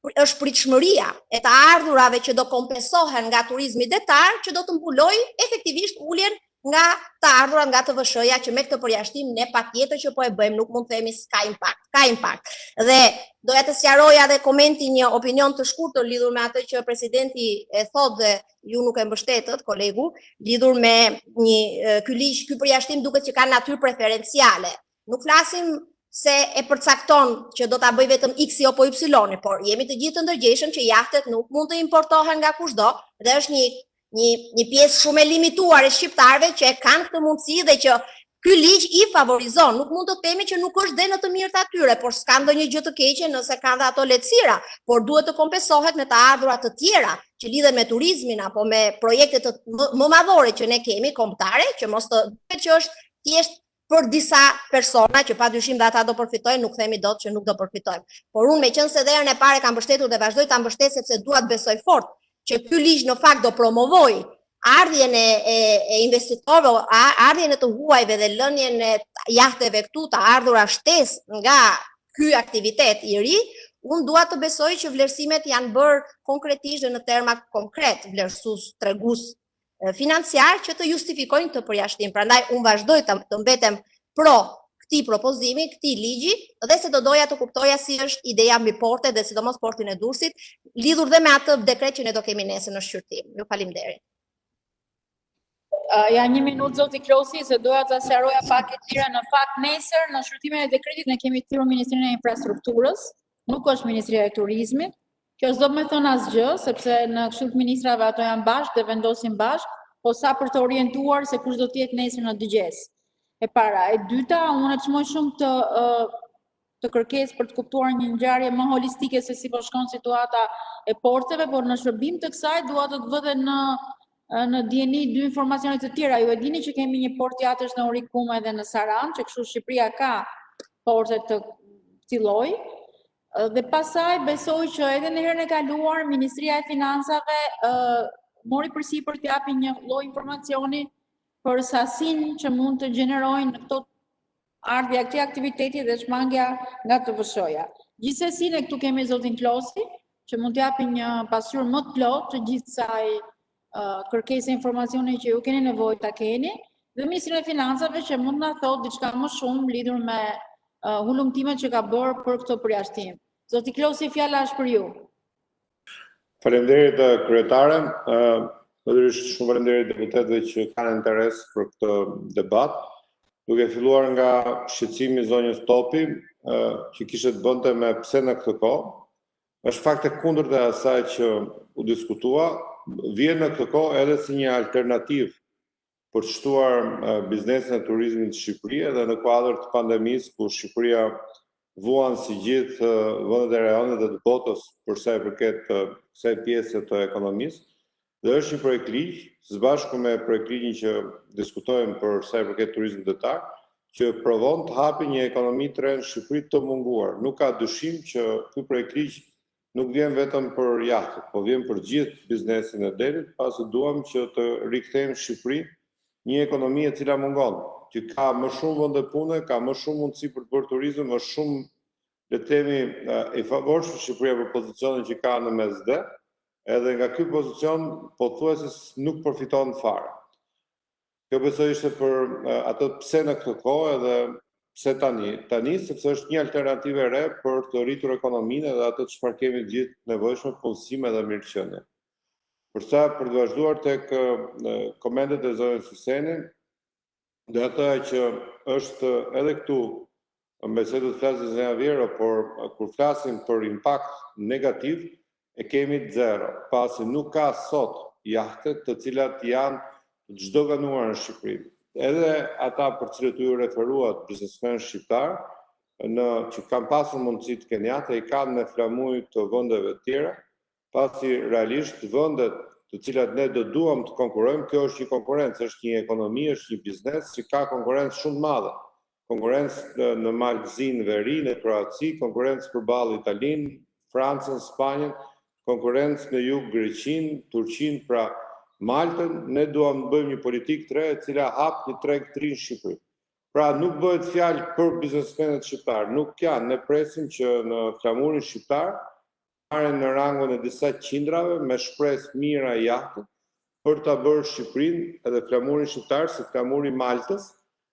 është pritshmëria e të ardhurave që do kompensohen nga turizmi detar, që do të mbulojë efektivisht uljen nga të ardhurat nga TVSH-ja, që me këtë përjashtim ne patjetër që po e bëjmë, nuk mund të themi s'ka impakt. Ka impakt. Dhe doja të sqaroja dhe komenti një opinion të shkurtër lidhur me atë që presidenti e thotë dhe ju nuk e mbështetët, kolegu, lidhur me ky përjashtim duket që ka natyrë preferenciale. Nuk flasim se e përcakton që do ta bëj vetëm X-i apo Y-i, por jemi të gjithë të ndërgjegjshëm që jahtet nuk mund të importohen nga kushdo dhe është një pjesë shumë e limituar e shqiptarëve që e kanë këtë mundësi dhe që ky ligj i favorizon. Nuk mund të themi që nuk është dhe në të mirët atyre, por s'ka ndonjë gjë të keqe nëse kanë dhe ato lehtësira, por duhet të kompensohet me të ardhurat të tjera që lidhen me turizmin apo me projekte më madhore që ne kemi kombëtare, që mos të duket që është thjesht për disa persona që padyshim dhe ata do përfitojnë, nuk themi dot që nuk do përfitojnë. Por unë meqense dhe herën e parë kam mbështetur dhe vazhdoj ta mbështet sepse dua të besoj fort që ky ligj në fakt do promovoj ardhjen e investitorëve, ardhjen e të huajve dhe lënien e jahteve këtu, të ardhura shtesë nga ky aktivitet i ri, unë dua të besoj që vlerësimet janë bërë konkretisht dhe në terma konkret, vlerësues, tregues financiar që të justifikojnë këtë përjashtim. Prandaj unë vazhdoj të mbetem pro këtij propozimi, këtij ligji, dhe se do doja të kuptoja si është ideja mbi portet dhe sidomos portin e Durrësit, lidhur dhe me atë dekret që ne do kemi nesër në shqyrtim. Ju faleminderit. Ja 1 minutë zoti Klosi, se doja të sqaroja pak e tjera. Në fakt nesër në shqyrtimin e dekretit ne kemi thirrur Ministrinë e Infrastrukturës, nuk është Ministria e Turizmit. Kjo s'do më thon asgjë, sepse në Këshillit të Ministrave ato janë bashkë dhe vendosin bashkë, po sa për të orientuar se kush do të jetë nesër në dëgjes. E para, e dyta, unë çmoj shumë të kërkesë për të kuptuar një ngjarje më holistike se si po shkon situata e porteve, por në shërbim të kësaj dua të vë dhe në dieni dy informacione të tjera. Ju e dini që kemi një port teatrësh në Urikume dhe në Saran, që kështu Shqipëria ka porte të këtij lloji. Dhe pasaj besoj që edhe në herën e kaluar Ministria e Financave mori përsipër të japi një lloj informacioni për sasinë që mund të gjenerojnë në këto ardhja këtij aktiviteti dhe shmangja nga TVSH-ja. Gjithsesi ne këtu kemi zotin Klosi që mund të japi një pasqyrë më të plotë të gjithë kësaj kërkesë informacioni që ju keni nevojë ta keni, dhe Ministrinë e Financave që mund na thotë diçka më shumë lidhur me hulumtimet që ka bërë për këtë përjashtim. Zoti Klosi, fjala është për ju. Faleminderit kryetare. Natyrisht shumë faleminderit deputetëve që kanë interes për këtë debat. Duke filluar nga shqetësimi i zonjës Topi, që kishte të bënte me pse në këtë kohë, është fakt e kundërt e asaj që u diskutua, vjen në këtë kohë edhe si një alternativë për të shtuar biznesin e turizmit në Shqipëri edhe në kuadër të pandemisë, ku Shqipëria vuan si gjithë vendet e rajonet dhe të botës për sa i përket kësaj pjese të ekonomisë. Dhe është një projekt ligj, së bashku me projekt ligjin që diskutojmë për sa i përket turizmit detar, që provon të hapi një ekonomi të re në Shqipëri të munguar. Nuk ka dyshim që ky projekt ligj nuk vjen vetëm për jahtët, po vjen për gjithë biznesin e derit, pasi duam që të rikthejmë Shqipëri një ekonomi e cila mungon, që ka më shumë vende pune, ka më shumë mundësi për të bërë turizëm, më shumë, le të themi, i favorshëm Shqipëria për pozicionin që ka në mesdhe, edhe nga ky pozicion pothuajse nuk përfiton fare. Kjo besoj ishte për atë pse në këtë kohë edhe pse tani, sepse është një alternativë e re për të rritur ekonominë dhe atë çfarë kemi gjithë nevojshme, punësim dhe mirëqenie. Për të vazhduar tek komentet e zonës Hyseni, dhe atë që është edhe këtu, mbese do të flasë zënia Vjero, por kur flasim për impakt negativ, e kemi 0, pasi nuk ka sot jahte të cilat janë të çdoganuar në Shqipëri. Edhe ata për cilët ju referuat biznesmen shqiptar, që kanë pasur mundësi të kenë jahte, i kanë me flamuj të vendeve të tjera, pasi realisht vendet të cilat ne do duam të konkurrojmë, kjo është një konkurrencë, është një ekonomi, është një biznes që ka konkurrencë shumë të madhe. Konkurrencë në Malzinë, veri, në Kroaci, konkurrencë përballë Italinë, Francën, Spanjën, konkurrencë në jug Greqinë, Turqinë, pra Maltën, ne duam të bëjmë një politikë të re e cila hap një treg të ri në Shqipëri. Pra nuk bëhet fjalë për biznesmenët shqiptar, nuk janë, ne presim që në flamurin shqiptar marrin në rangun e disa qindrave me shpresë mira e jahtët për ta bërë Shqipërinë edhe flamurin shqiptar si flamuri i Maltës,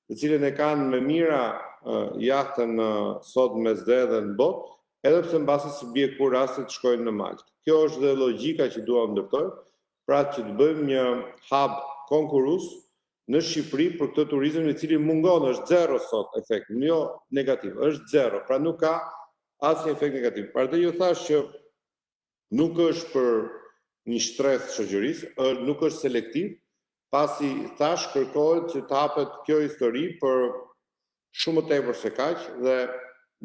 të cilën e kanë me mira jahtën sot mesdhe dhe në botë, edhe pse mbasi si bie kur rasti të shkojnë në Maltë. Kjo është dhe logjika që duam ndërtojmë, pra që të bëjmë një hub konkurrues në Shqipëri për këtë turizëm i cili mungon, është 0 sot efekt, jo negativ, është 0, pra nuk ka asnjë efekt negativ. Pra ju thash që nuk është për një shtres shoqërisë, nuk është selektiv, pasi thash kërkohet që të hapet kjo histori për shumë më tepër se kaq, dhe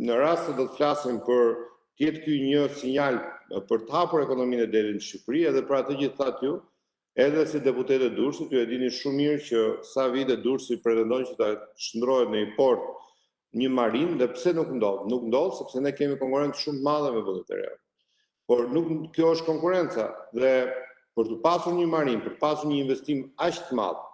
në rast se do të flasim për të jetë ky një sinjal për të hapur ekonominë e derit në Shqipëri, edhe për atë që thatë ju, Edhe si deputetë Durrësit, ju e dini shumë mirë që sa vite Durrësi pretendon që ta shndrohet në një port, një marinë, dhe pse nuk ndodh? Nuk ndodh sepse ne kemi konkurrencë shumë të madhe me vendet e reja. Por kjo është konkurenca, dhe për të pasur një marinë, për të pasur një investim aq të madh,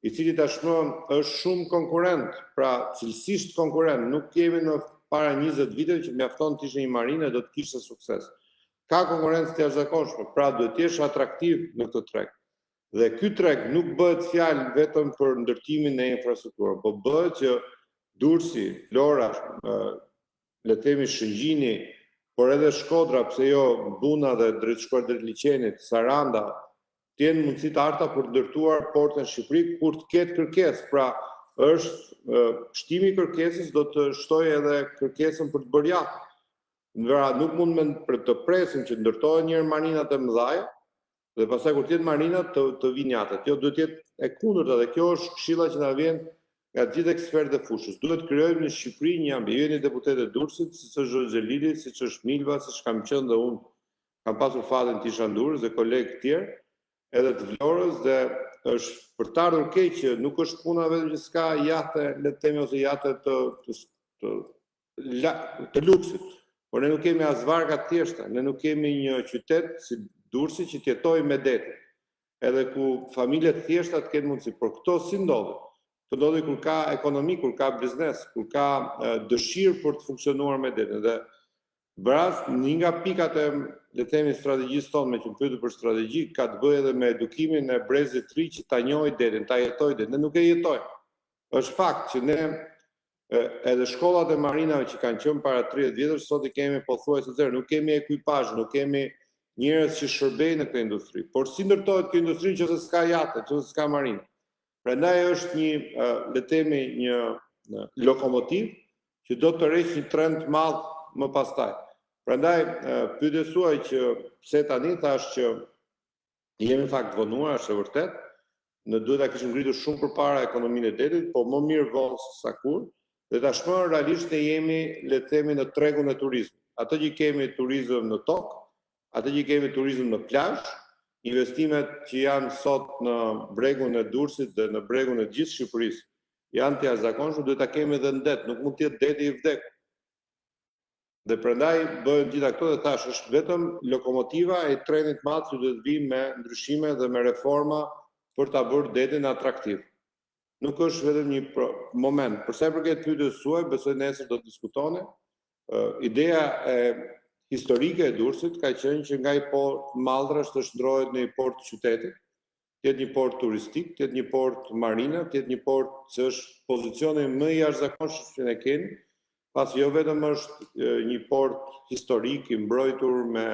i cili tashmë është shumë konkurrent, pra cilësisht konkurrent, nuk kemi në para 20 viteve që mjafton të ishte një marinë e do të kishte sukses. Ka konkurrencë të jashtëzakonshme, pra duhet të jesh atraktiv në këtë treg. Dhe ky treg nuk bëhet fjalë vetëm për ndërtimin e infrastrukturës, po bëhet që Durrësi, Flora, le të themi Shëngjini, por edhe Shkodra, pse jo Buna dhe drejt shkuar drejt liçenit, Saranda, të jenë mundësi të arta për ndërtuar portën në Shqipëri kur të ketë kërkesë. Pra, është shtimi i kërkesës do të shtojë edhe kërkesën për të bërë jashtë. Nuk mund të presim që ndërtohen një marinat e mëdha, dhe pastaj kur të jetë marinat të vinë jashtë. Kjo duhet të jetë e kundërta, dhe kjo është këshilla që na vjen nga të gjithë ekspertët e fushës. Duhet krijojmë në Shqipëri një ambient, jeni deputet e Durrësit, siç është Xhelili, siç është Milva, siç kam qenë dhe unë kam pasur fatin të isha në Durrës dhe kolegë të tjerë, edhe të Vlorës, dhe është për të ardhur keq që nuk është puna vetëm që s'ka jahte, le të themi, ose jahte të luksit, por ne nuk kemi as varga të thjeshta, ne nuk kemi një qytet si Durrësi që të jetojë me dete, edhe ku familjet thjeshta të kenë mundësi, por këto si ndodhin? Të ndodhin kur ka ekonomi, kur ka biznes, kur ka dëshirë për të funksionuar me dete. Dhe një nga pikat e, le të themi, strategjisë tonë, me që më pyetur për strategji, ka të bëjë edhe me edukimin e brezit të ri që ta njohë detin, ta jetojë detin. Ne nuk e jetojmë. Është fakt që ne edhe shkollat e marinave që kanë qenë para 30 vjetësh, sot i kemi pothuajse zero, nuk kemi ekuipazh, nuk kemi njerëz që shërbejnë në këtë industri. Por si ndërtohet kjo industri nëse s'ka jahte, nëse s'ka marinë? Prandaj është një, le të themi, një lokomotiv që do të rreqë një trend të madh më pastaj. Prandaj pyetjes suaj që pse tani, thash që jemi në fakt vonuar, është e vërtet. Ne duhet ta kishim ngritur shumë përpara ekonominë e detit, po më mirë vonë se sa kur. Dhe tashmë realisht ne jemi, le të themi, në tregun e turizmit. Atë që kemi turizëm në tokë, atë që kemi turizëm në plazh, investimet që janë sot në bregun e Durrësit dhe në bregun e gjithë Shqipërisë janë të jashtëzakonshme, duhet ta kemi edhe në det, nuk mund të jetë deti i vdekur. Dhe prandaj bëhen gjitha këto, dhe thash, është vetëm lokomotiva e trendit të madh që duhet vi me ndryshime dhe me reforma për ta bërë detin atraktiv. Nuk është vetëm një moment. Për sa i përket pyetjes suaj, besoj nesër do të diskutoni. Ideja e historike e Durrësit ka qenë që nga i port Malldrash të shndrohet në një port të qytetit, të jetë një port turistik, të jetë një port marina, të jetë një port që është pozicioni më i jashtëzakonshëm që ne kemi, pasi jo vetëm është një port historik i mbrojtur me,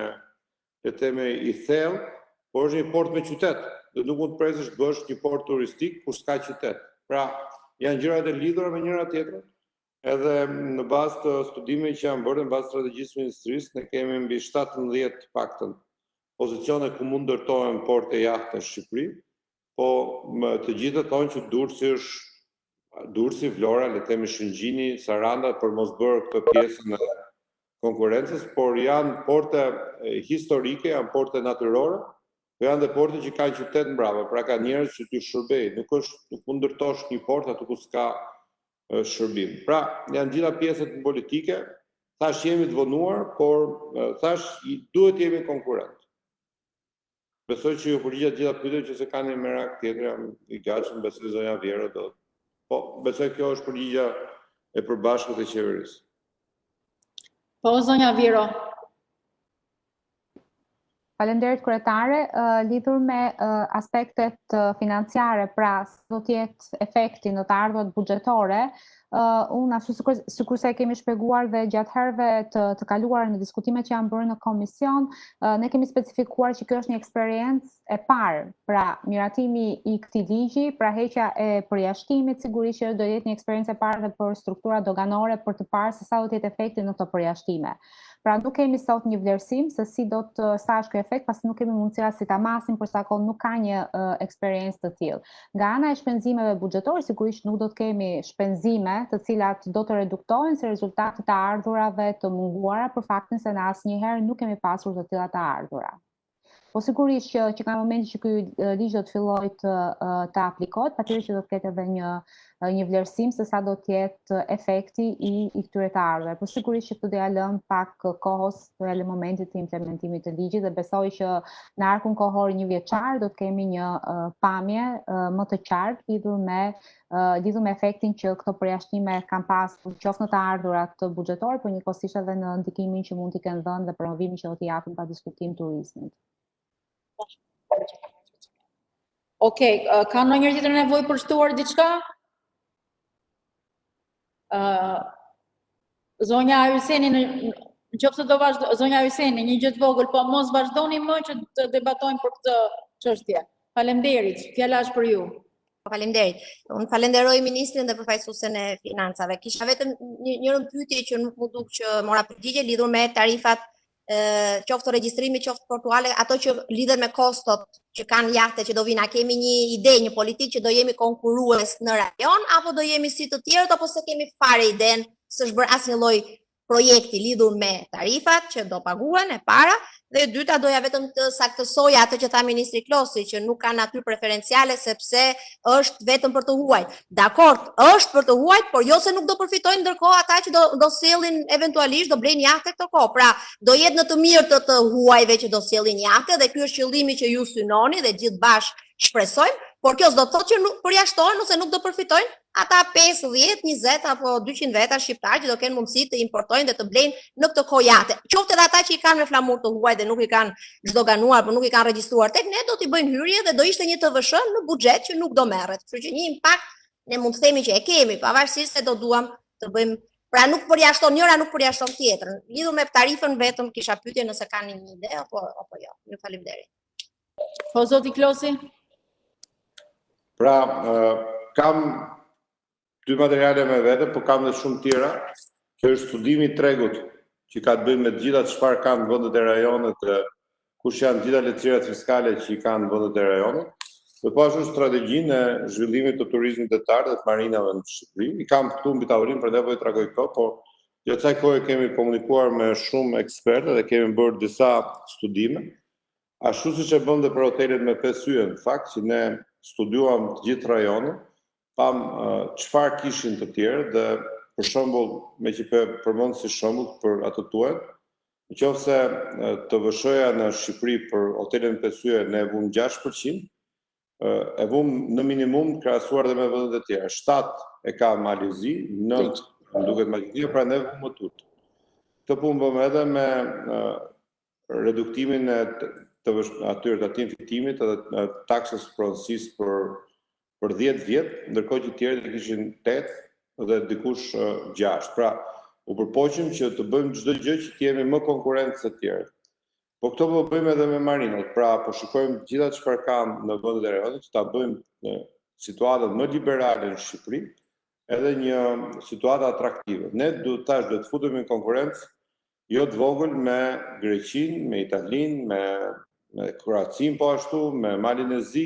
le të themi, i thellë, por është një port me qytet. Dhe nuk mund të presësh të bësh një port turistik kur s'ka qytet. Pra, janë gjërat e lidhura me njëra tjetrën. Edhe në bazë të studimeve që janë bërë, në bazë të strategjisë ministrisë, ne kemi mbi 17 të paktën pozicione ku mund ndërtohen porte jahte në Shqipëri, po të gjithë thonë që Durrësi, Vlora, le të themi Shëngjini, Saranda, për mos bërë këtë pjesën e konkurrencës, por janë porte historike, janë porte natyrore, po janë dhe porte që kanë qytet mbrapa, pra ka njerëz që ty shërbejnë. Nuk mund ndërtosh një port aty ku s'ka shërbim. Pra, janë gjitha pjesët politike, thash jemi të vonuar, por thash duhet jemi konkurrent. Besoj që ju përgjigja gjitha pyetjet që se kanë një merak tjetër, jam i gatshëm, besoj zonja Vjera do. Po, besoj kjo është përgjigja e përbashkët e qeverisë. Po, zonja Vjero. Faleminderit kryetare, lidhur me aspektet financiare, pra do të jetë efekti në të ardhurat buxhetore, unë ashtu sikur se kemi shpjeguar dhe gjatë herëve të kaluara në diskutimet që janë bërë në komision, ne kemi specifikuar që kjo është një eksperiencë e parë, pra miratimi i këtij ligji, pra heqja e përjashtimit, sigurisht që do jetë një eksperiencë e parë dhe për strukturat doganore për të parë se sa do të jetë efekti në këto përjashtime. Pra nuk kemi sot një vlerësim se si do të stash ky efekt, pasi nuk kemi mundësia si ta masim, për sa kohë nuk ka një eksperiencë të tillë. Nga ana e shpenzimeve buxhetore, sigurisht nuk do të kemi shpenzime të cilat do të reduktohen si rezultat të ardhurave të munguara, për faktin se në asnjëherë nuk kemi pasur të tilla të ardhura. Po sigurisht që ka momenti që ky ligj do të fillojë të aplikohet, patjetër që do të ketë edhe një vlerësim se sa do të jetë efekti i këtyre të ardhurave. Po sigurisht që këtë do ja lëm pak kohës për momentit të implementimit të ligjit dhe besoj që në arkun kohor një vjeçar do të kemi një pamje më të qartë lidhur me efektin që këto përjashtime kanë pasur qoftë në të ardhurat buxhetore, por njëkohësisht edhe në ndikimin që mund t'i kenë dhënë dhe promovimin që do t'i japin pa diskutim turizmit. Okej, ka ndonjëherë tjetër nevojë për shtuar diçka? Zonja Hyseni, nëse do vazhdo, zonja Hyseni, një gjë të vogël, po mos vazhdoni më që të debatojmë për këtë çështje. Faleminderit, fjala është për ju. Faleminderit. Unë falenderoj ministrin dhe përfaqësuesen e financave. Kisha vetëm një pyetje që nuk më duk që mora përgjigje lidhur me tarifat qoftë regjistrimi, qoftë portuale, ato që lidhen me kostot që kanë jahte që do vinë. A kemi një ide, një politikë që do jemi konkurrues në rajon, apo do jemi si të tjerët, apo se kemi fare iden, s'është bërë asnjë lloj projekti lidhur me tarifat që do paguhen e para. Dhe e dyta, doja vetëm të saktësoja atë që tha ministri Klosi, që nuk ka natyrë preferenciale sepse është vetëm për të huajt. Dakord, është për të huajt, por jo se nuk do përfitojnë ndërkohë ata që do sjellin eventualisht do blejnë jahte këtë kohë. Pra, do jetë në të mirë të huajve që do sjellin jahte dhe ky është qëllimi që ju synoni dhe gjithë bashkë shpresojmë, por kjo s'do të thotë që nuk përjashtohen ose nuk do përfitojnë ata 5, 10, 20 apo 200 veta shqiptarë që do kenë mundësi të importojnë dhe të blejnë në këtë kohë jahte. Qoftë edhe ata që i kanë me flamur të huaj dhe nuk i kanë zhdoganuar, por nuk i kanë regjistruar tek ne, do t'i bëjnë hyrje dhe do ishte një TVSH në buxhet që nuk do merret. Kështu që një impakt ne mund të themi që e kemi, pavarësisht se do duam të bëjmë. Pra nuk përjashton njëra, nuk përjashton tjetrën. Lidhur me tarifën vetëm kisha pyetje nëse kanë një ide apo jo. Ju faleminderit. Po zoti Klosi? Pra, kam dy materiale me vete, por kam dhe shumë tjera, që është studimi i tregut, që ka të bëjë me gjitha çfarë kanë vendet e rajonit, kush janë gjitha lehtësirat fiskale që i kanë vendet e rajonit, dhe po ashtu strategjinë e zhvillimit të turizmit detar dhe të marinave në Shqipëri. I kam këtu mbi tavolinë, prandaj po i tregoj këto, por gjatë kësaj kohe kemi komunikuar me shumë ekspertë dhe kemi bërë disa studime. Ashtu siç e bën dhe për hotelet me 5 yje, në fakt që ne studiuam të gjithë rajonin, pam çfarë kishin të tjerë dhe për shembull, me që përmend si shembull për ato tuajt, nëse TVSH-ja në Shqipëri për hotelet me 5 yje ne e vum 6%, e vum në minimum krahasuar dhe me vendet e tjera. 7 e ka Malizi, 9 më duket Malizia, pra ne vum më tut. Këtë punë bëm edhe me reduktimin e atyre të atim fitimit edhe taksës pronësisë për 10 vjet, ndërkohë që tjerët kishin 8 dhe dikush 6. Pra, u përpoqim që të bëjmë çdo gjë që të jemi më konkurrentë se tjerët. Po këto po bëjmë edhe me marinat. Pra, po shikojmë gjitha çfarë kanë në vendet e rajonit, ta bëjmë në situatën më liberale në Shqipëri, edhe një situatë atraktive. Ne do të futemi në konkurrencë jo të vogël me Greqinë, me Italinë, me Kroacinë po ashtu, me Malin e Zi,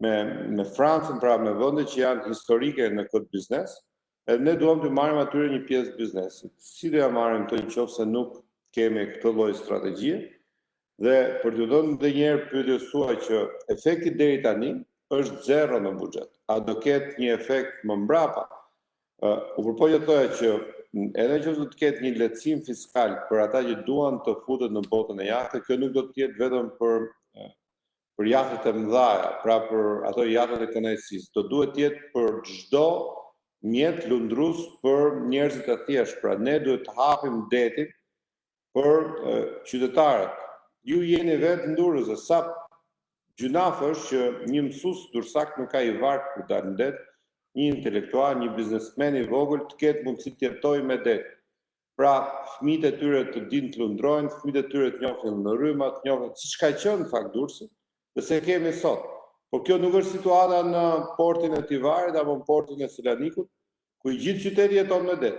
me Francën, pra me vende që janë historike në këtë biznes, edhe ne duam të marrim atyre një pjesë biznesit. Si do ja marrim këto nëse nuk kemi këtë lloj strategjie? Dhe për t'ju dhënë edhe një herë pyetjes tuaj që efekti deri tani është 0 në buxhet. A do ketë një efekt më mbrapa? U përpoqja të thoya që edhe nëse do të ketë një lehtësim fiskal për ata që duan të futen në botën e jahtë, kjo nuk do të jetë vetëm për jahtet e mëdha, pra për ato jahtet e kënaqësisë. Do duhet të jetë për çdo mjet lundrues për njerëzit e thjeshtë. Pra ne duhet të hapim detin për qytetarët. Ju jeni vetë ndurëse sa gjunaf është që një mësues dursak nuk ka i varg për dalë në det, një intelektual, një biznesmen i vogël të ketë mundësi të jetojë me det. Pra, fëmijët e tyre të dinë të lundrojnë, fëmijët e tyre të njohin në rryma, të njohin siç ka qenë në fakt Durrësi, dhe se kemi sot. Por kjo nuk është situata në portin e Tivarit apo në portin e Selanikut, ku i gjithë qyteti jeton me det.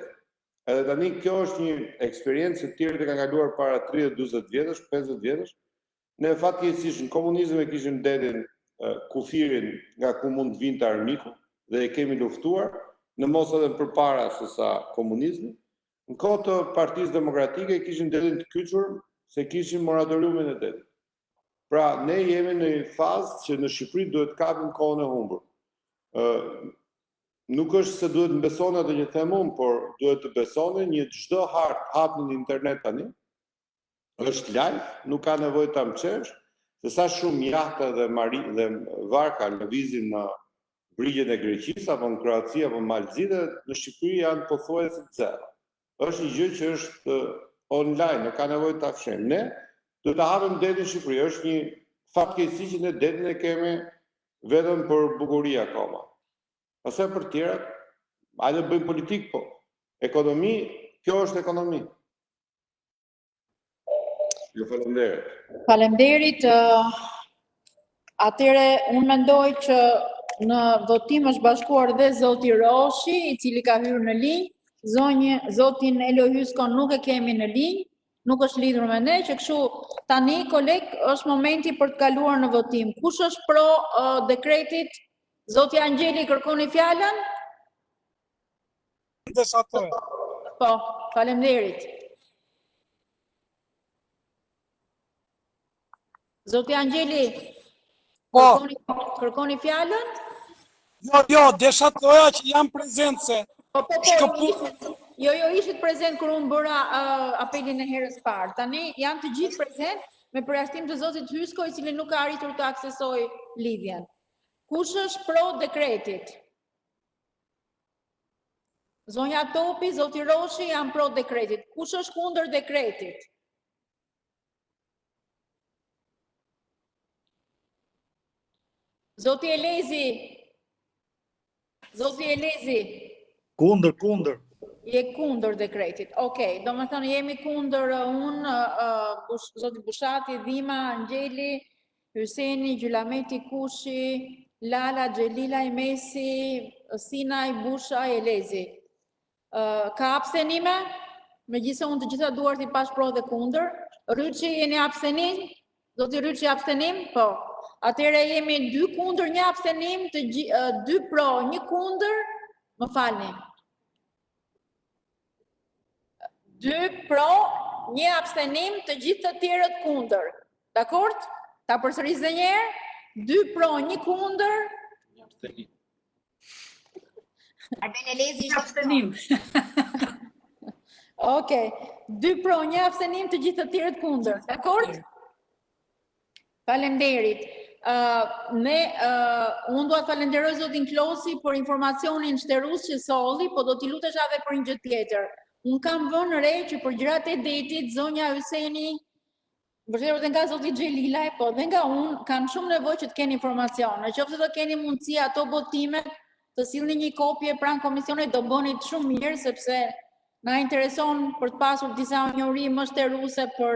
Edhe tani kjo është një eksperiencë që të tjerët e kanë kaluar para 30-40 vjetësh, 50 vjetësh. Ne fatkeqësisht në komunizëm e kishim detin kufirin nga ku mund të vinte armiku dhe e kemi luftuar, në mos edhe përpara se sa komunizmi. Në kohë të Partisë Demokratike kishim detin të kyçur se kishim moratoriumin e detit. Pra, ne jemi në një fazë që në Shqipëri duhet kapim kohën e humbur. Nuk është se duhet të besoni atë që them unë, por duhet të besoni një çdo hapni në internet tani, është live, nuk ka nevojë ta mçesh, se sa shumë jahte dhe varka lëvizin në brigjet e Greqisë apo në Kroaci apo në Malzi dhe në Shqipëri janë pothuajse zero. Është një gjë që është online, nuk ka nevojë ta fshim. Ne do ta hapim detin në Shqipëri, është një fatkeqësi që ne detin e kemi vetëm për bukuri akoma. Ose për tjerat, hajde bëjmë politikë, po. Ekonomi, kjo është ekonomi. Ju faleminderit. Faleminderit. Atëre, unë mendoj që në votim është bashkuar dhe zoti Roshi, i cili ka hyrë në linjë, zotin Elo Hyskon nuk e kemi në linjë, nuk është lidhur me ne, që kështu tani, koleg, është momenti për të kaluar në votim. Kush është pro dekretit? Zoti Angjeli, kërkoni fjalën? Po, faleminderit. Zoti Angjeli, kërkoni fjalën? Jo, desha të doja që jam prezente. Jo, ishit prezent kur unë bëra apelin e herës parë. Tani janë të gjithë prezent me përjashtim të zotit Hysko, i cili nuk ka arritur të aksesoj lidhjen. Kush është pro dekretit? Zonja Topi, zoti Roshi janë pro dekretit. Kush është kundër dekretit? Zoti Elezi. Kundër. Je kundër dekretit. Okej, do më thënë jemi kundër unë, zoti Bushati, Dhima, Angjeli, Hyseni, Gjulameti, Kushi, Lala, Gjelila, Mesi, Sinaj, Busha, Elezi. Ka abstenime? Me gjithse unë të gjitha duart i pash pro dhe kundër. Ryçi, jeni abstenim? Zoti Ryçi abstenim? Po. Atëre jemi 2 kundër, 1 abstenim, 2 pro, 1 kundër, më falni. 2 pro, 1 abstenim, të gjithë të tjerët kundër. Dakord? Ta përsëris edhe një herë? 2 pro, 1 kundër. 1 abstenim. Arben Elezi ishte abstenim. Okej. 2 pro, 1 abstenim, të gjithë të tjerët kundër. Dakord? Faleminderit. Unë do të falenderoj zotin Klosi për informacionin shtërues që solli, po do t'i lutesha edhe për një gjë tjetër. Unë kam vënë re që për gjërat e detit, zonja Hyseni, vërtet dhe nga zoti Xhelilaj, po dhe nga unë, kam shumë nevojë që të keni informacion. Nëse do keni mundësi ato votimet të sillni një kopje pranë komisionit, do bëni shumë mirë, sepse na intereson për të pasur disa njohuri më shtëruese për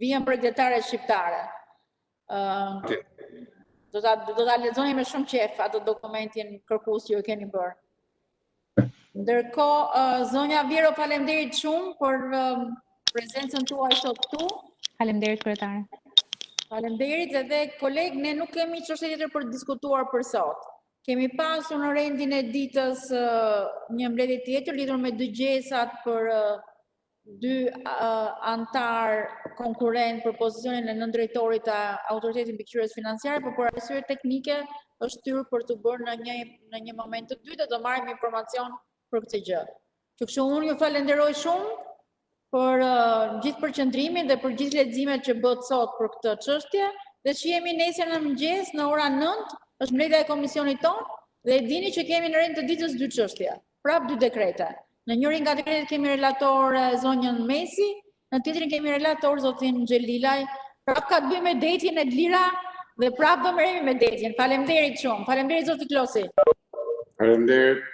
vijën përgjithëtare shqiptare. Do ta lexoni me shumë qejf atë dokumentin kërkues që ju keni bërë. Ndërkohë, zonja Vjero, faleminderit shumë për prezencën tuaj sot këtu. Faleminderit kryetare. Faleminderit edhe koleg, ne nuk kemi çështje tjetër për të diskutuar për sot. Kemi pasur në rendin e ditës një mbledhje tjetër lidhur me dëgjesat për 2 antar konkurrent për pozicionin e nëndrejtorit të Autoritetit Mbikëqyrjes Financiare, por për arsye teknike është tyrë për të bërë në një moment të dytë, do marrim informacion për këtë gjë. Që kështu unë ju falenderoj shumë për gjithë përqendrimin dhe për gjithë leximet që bëhet sot për këtë çështje, dhe shihemi nesër në mëngjes në ora 9, është mbledhja e komisionit tonë, dhe dini që kemi në rend të ditës 2 çështje, prap 2 dekrete. Në njërin nga dekretet kemi relator zonjën Mesi, në tjetrin kemi relator zotin Xhelilaj. Prap ka të bëjë me detin e lira dhe prap do merremi me detin. Faleminderit shumë. Faleminderit zoti Klosi. Faleminderit.